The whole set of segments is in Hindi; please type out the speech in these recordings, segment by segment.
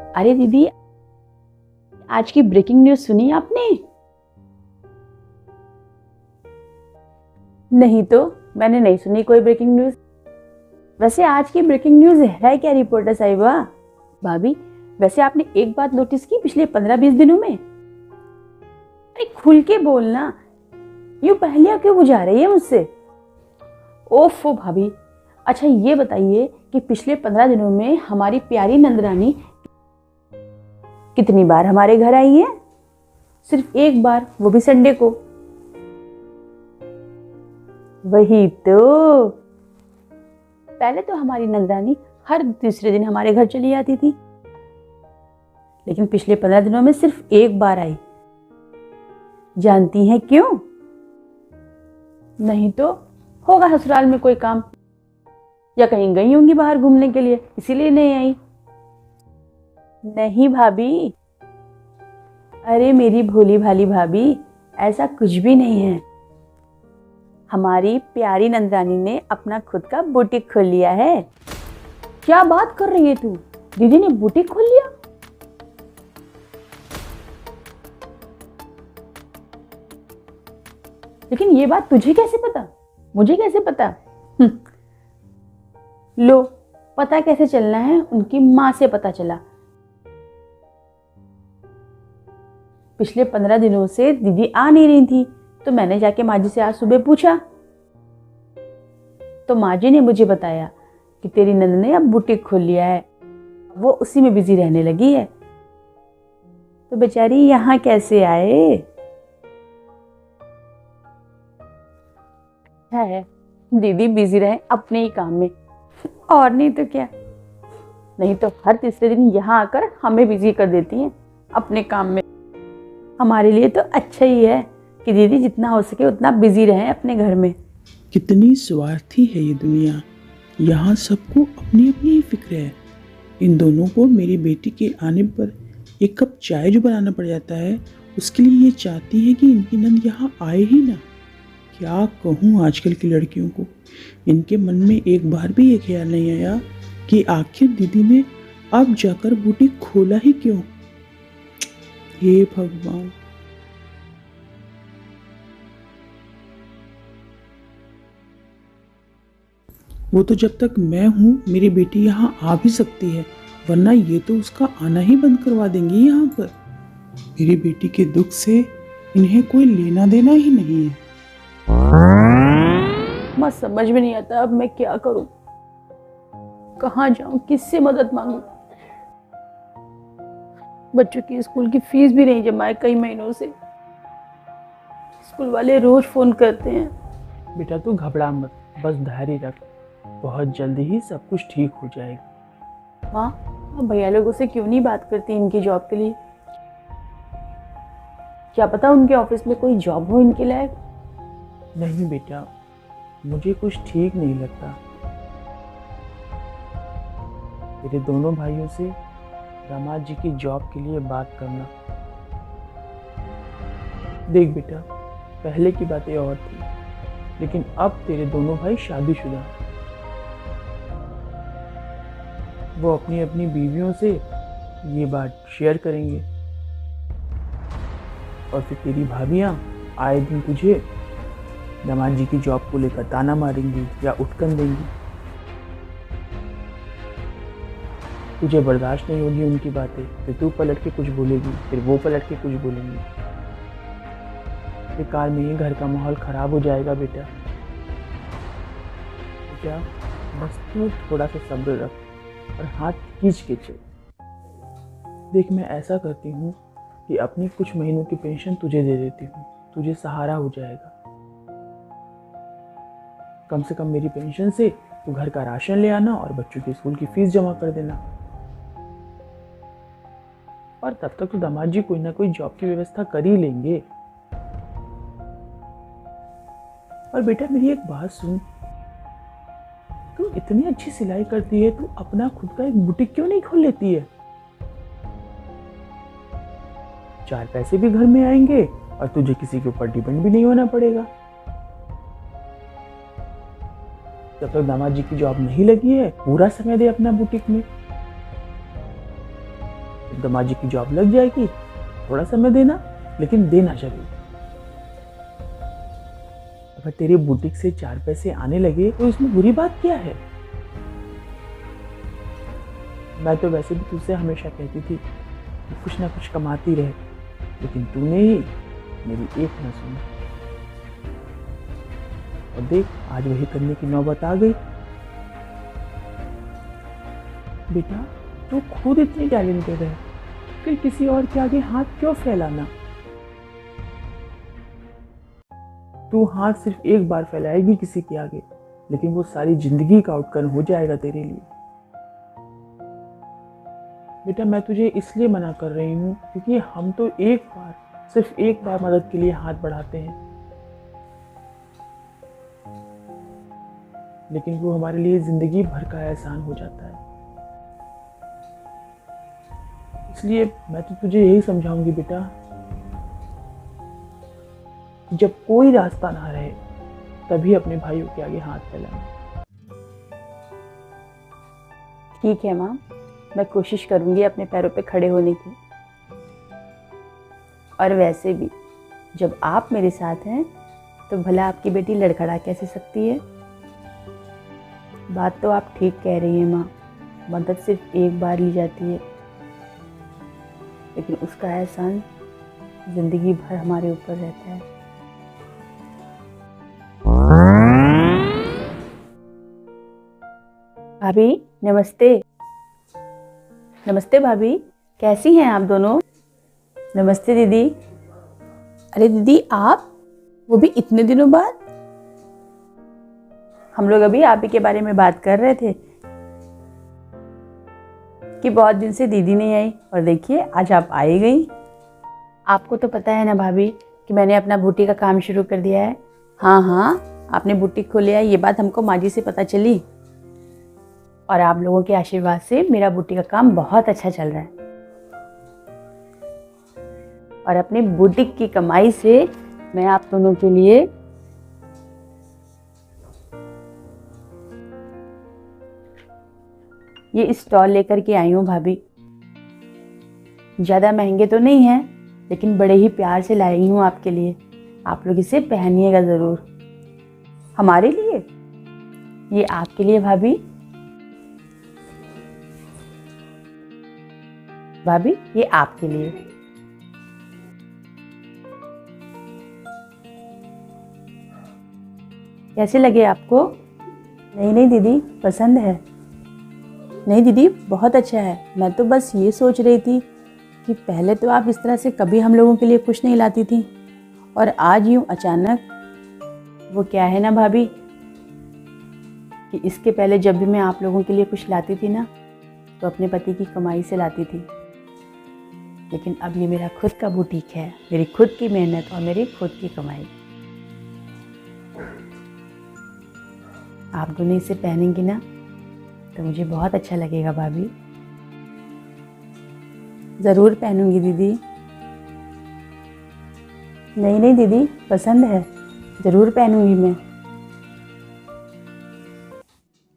अरे दीदी, आज की ब्रेकिंग न्यूज़ सुनी आपने? नहीं तो, मैंने नहीं सुनी कोई ब्रेकिंग न्यूज़। वैसे आज की ब्रेकिंग न्यूज़ है क्या रिपोर्टर साहिबा? भाभी, वैसे आपने एक बात नोटिस की पिछले 15-20 दिनों में? अरे खुल के बोलना, यूं पहेलियां क्यों बुझा रही है मुझसे? ओफो भाभी, अच्छा ये बताइए कि पिछले 15 दिनों में हमारी प्यारी नंदरानी कितनी बार हमारे घर आई है? सिर्फ एक बार, वो भी संडे को। वही तो, पहले तो हमारी नंदरानी हर दूसरे दिन हमारे घर चली आती थी, लेकिन पिछले 15 दिनों में सिर्फ एक बार आई। जानती हैं क्यों? नहीं तो, होगा ससुराल में कोई काम, या कहीं गई होंगी बाहर घूमने के लिए, इसीलिए नहीं आई। नहीं भाभी, अरे मेरी भोली भाली भाभी, ऐसा कुछ भी नहीं है। हमारी प्यारी नंदरानी ने अपना खुद का बुटीक खोल लिया है। क्या बात कर रही है तू? दीदी ने बुटीक खोल लिया? लेकिन ये बात तुझे कैसे पता? मुझे कैसे पता? लो, पता कैसे चलना है, उनकी माँ से पता चला। पिछले 15 दिनों से दीदी आ नहीं रही थी, तो मैंने जाके माँ जी से आज सुबह पूछा, तो माँ जी ने मुझे बताया कि तेरी नंद ने अब बुटीक खोल लिया है, वो उसी में बिजी रहने लगी है। तो बेचारी यहाँ कैसे आए? है, दीदी बिजी रहे अपने ही काम में, और नहीं तो क्या। नहीं तो हर तीसरे दिन यहाँ आकर हमें बिजी कर देती हैं अपने काम में। हमारे लिए तो अच्छा ही है कि दीदी जितना हो सके उतना बिजी रहे अपने घर में। कितनी स्वार्थी है ये दुनिया, यहाँ सबको अपनी अपनी ही फिक्र है। इन दोनों को मेरी बेटी के आने पर एक कप चाय जो बनाना पड़ जाता है, उसके लिए ये चाहती है कि इनकी नंद यहाँ आए ही ना। क्या कहूँ आजकल की लड़कियों को, इनके मन में एक बार भी ये ख्याल नहीं आया कि आखिर दीदी ने अब जाकर बुटीक खोला ही क्यों। हे भगवान। वो तो जब तक मैं हूँ मेरी बेटी यहाँ आ भी सकती है, वरना ये तो उसका आना ही बंद करवा देंगी यहाँ पर। मेरी बेटी के दुख से इन्हें कोई लेना देना ही नहीं है। मत समझ में नहीं आता अब मैं क्या करूं, कहाँ जाऊं, किससे मदद मांगूं। बच्चों की स्कूल की फीस भी नहीं जमा है कई महीनों से। स्कूल वाले रोज फोन करते हैं। बेटा तू घबरा मत, बस धैर्य रख, बहुत जल्दी ही सब कुछ ठीक हो जाएगा। माँ, भैया लोगों से क्यों नहीं बात करती इनकी जॉब के लिए? क्या पता उनके ऑफिस में कोई जॉब हो इनके लायक। नहीं बेटा, मुझे कुछ ठीक नहीं लगता। मेरे दोनों भाइयों से दामाद जी की जॉब के लिए बात करना। देख बेटा, पहले की बातें और थी, लेकिन अब तेरे दोनों भाई शादीशुदा। वो अपनी अपनी बीवियों से ये बात शेयर करेंगे, और फिर तेरी भाभियां आए दिन तुझे दामाद जी की जॉब को लेकर ताना मारेंगी या उठकन देंगी। तुझे बर्दाश्त नहीं होगी उनकी बातें, फिर तू पलट के कुछ बोलेगी, फिर वो पलट के कुछ बोलेंगी। बेकार में ही घर का माहौल खराब हो जाएगा बेटा। बेटा बस तू थोड़ा सा सब्र रख और हाथ खींच के चल। देख, मैं ऐसा करती हूँ कि अपनी कुछ महीनों की पेंशन तुझे दे देती हूँ, तुझे सहारा हो जाएगा। कम से कम मेरी पेंशन से तू घर का राशन ले आना और बच्चों की स्कूल की फीस जमा कर देना। और तब तक तो दामाद जी कोई ना कोई जॉब की व्यवस्था कर ही लेंगे। और बेटा मेरी एक बात सुन, तू इतनी अच्छी सिलाई करती है, तू अपना खुद का एक बुटीक क्यों नहीं खोल लेती है? 4 पैसे भी घर में आएंगे और तुझे किसी के ऊपर डिपेंड भी नहीं होना पड़ेगा। जब तक दामाद जी की जॉब नहीं लगी है, पूरा समय दे अपना बुटीक में। दमाजी की जॉब लग जाएगी, थोड़ा समय देना, लेकिन देना जरूर। अगर तेरी बुटीक से 4 पैसे आने लगे तो इसमें बुरी बात क्या है? मैं तो वैसे भी तुझसे हमेशा कहती थी कि कुछ ना कुछ कमाती रहे, लेकिन तूने ही मेरी एक ना सुनी। और देख, आज वही करने की नौबत आ गई। बेटा, तू खुद इतनी टैलेंटेड है, फिर किसी और के आगे हाथ क्यों फैलाना? तू हाथ सिर्फ एक बार फैलाएगी किसी के आगे, लेकिन वो सारी जिंदगी का आउटकम हो जाएगा तेरे लिए। बेटा, मैं तुझे इसलिए मना कर रही हूँ क्योंकि हम तो सिर्फ एक बार मदद के लिए हाथ बढ़ाते हैं, लेकिन वो हमारे लिए जिंदगी भर का एहसान हो जाता है। इसलिए मैं तो तुझे यही समझाऊंगी बेटा, जब कोई रास्ता ना रहे तभी अपने भाइयों के आगे हाथ फैलाना। ठीक है माँ, मैं कोशिश करूंगी अपने पैरों पे खड़े होने की। और वैसे भी जब आप मेरे साथ हैं तो भला आपकी बेटी लड़खड़ा कैसे सकती है? बात तो आप ठीक कह रही हैं माँ, मदद सिर्फ एक बार ली जाती है, लेकिन उसका एहसान जिंदगी भर हमारे ऊपर रहता है। भाभी नमस्ते। नमस्ते भाभी, कैसी हैं आप दोनों? नमस्ते दीदी। अरे दीदी, आप वो भी इतने दिनों बाद? हम लोग अभी आप ही के बारे में बात कर रहे थे कि बहुत दिन से दीदी नहीं आई, और देखिए आज आप आ ही गई। आपको तो पता है ना भाभी कि मैंने अपना बुटीक का काम शुरू कर दिया है। हाँ, आपने बुटीक खोला है, ये बात हमको माँ जी से पता चली, और आप लोगों के आशीर्वाद से मेरा बुटीक का काम बहुत अच्छा चल रहा है। और अपने बुटीक की कमाई से मैं आप दोनों के लिए ये स्टॉल लेकर के आई हूँ भाभी। ज़्यादा महंगे तो नहीं हैं, लेकिन बड़े ही प्यार से लाई हूँ आपके लिए। आप लोग इसे पहनिएगा ज़रूर। हमारे लिए? ये आपके लिए भाभी। भाभी, ये आपके लिए। कैसे लगे आपको? नहीं दीदी, पसंद है। नहीं दीदी, बहुत अच्छा है। मैं तो बस ये सोच रही थी कि पहले तो आप इस तरह से कभी हम लोगों के लिए कुछ नहीं लाती थी, और आज यूँ अचानक। वो क्या है ना भाभी कि इसके पहले जब भी मैं आप लोगों के लिए कुछ लाती थी ना, तो अपने पति की कमाई से लाती थी, लेकिन अब ये मेरा खुद का बुटीक है, मेरी खुद की मेहनत और मेरी खुद की कमाई। आप दोनों इसे पहनेंगी ना तो मुझे बहुत अच्छा लगेगा भाभी। ज़रूर पहनूंगी दीदी। नहीं दीदी, पसंद है, ज़रूर पहनूंगी मैं।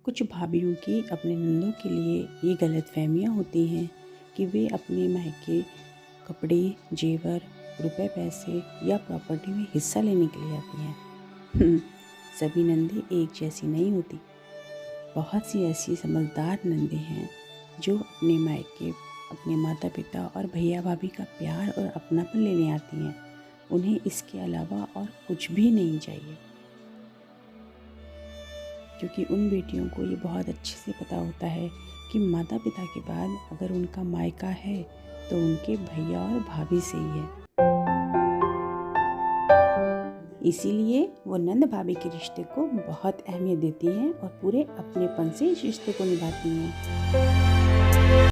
कुछ भाभियों की अपने नंदों के लिए ये गलतफहमियाँ होती हैं कि वे अपने मायके कपड़े, जेवर, रुपए पैसे या प्रॉपर्टी में हिस्सा लेने के लिए आती हैं। सभी नंदी एक जैसी नहीं होती। बहुत सी ऐसी समझदार नंदे हैं जो अपने मायके, अपने माता पिता और भैया भाभी का प्यार और अपनापन लेने आती हैं। उन्हें इसके अलावा और कुछ भी नहीं चाहिए, क्योंकि उन बेटियों को ये बहुत अच्छे से पता होता है कि माता पिता के बाद अगर उनका मायका है तो उनके भैया और भाभी से ही है। इसीलिए वो नंद भाभी के रिश्ते को बहुत अहमियत देती हैं और पूरे अपनेपन से इस रिश्ते को निभाती हैं।